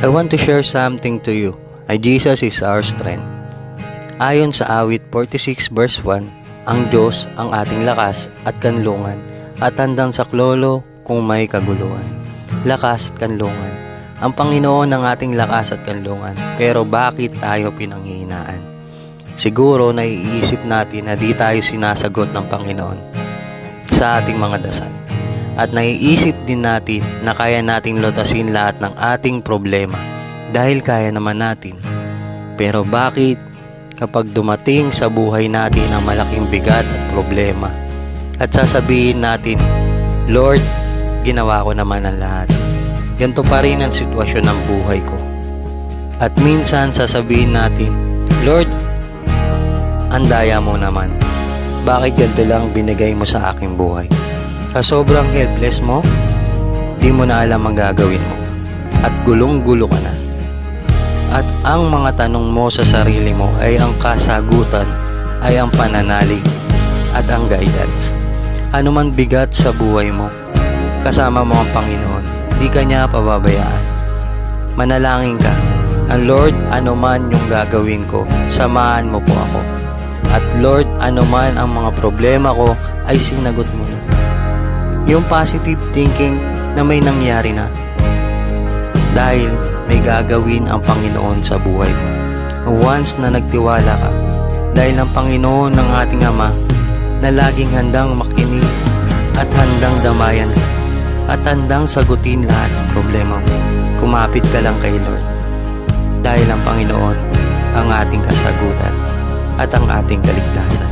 I want to share something to you. Jesus is our strength. Ayon sa awit 46 verse 1, ang Diyos ang ating lakas at kanlungan at handang saklolo kung may kaguluhan. Lakas at kanlungan. Ang Panginoon ang ating lakas at kanlungan, pero bakit tayo pinanghihinaan? Siguro naiisip natin na di tayo sinasagot ng Panginoon sa ating mga dasal. At naiisip din natin na kaya nating lutasin lahat ng ating problema dahil kaya naman natin. Pero bakit kapag dumating sa buhay natin ang malaking bigat at problema at sasabihin natin, Lord, ginawa ko naman ang lahat. Ganito pa rin ang sitwasyon ng buhay ko. At minsan sasabihin natin, Lord, ang daya mo naman. Bakit ganito lang binigay mo sa aking buhay? Sa sobrang helpless mo, di mo na alam ang gagawin mo. At gulong-gulo ka na. At ang mga tanong mo sa sarili mo ay ang kasagutan, ay ang pananalig at ang guidance. Ano man bigat sa buhay mo, kasama mo ang Panginoon, di ka niya pababayaan. Manalangin ka, ang Lord, ano man yung gagawin ko, samahan mo po ako. At Lord, ano man ang mga problema ko, ay sinagot mo na. Yung positive thinking na may nangyari na dahil may gagawin ang Panginoon sa buhay mo. Once na nagtiwala ka, dahil ang Panginoon ng ating Ama na laging handang makinig at handang damayan at handang sagutin lahat ng problema mo. Kumapit ka lang kay Lord dahil ang Panginoon ang ating kasagutan at ang ating kaligtasan.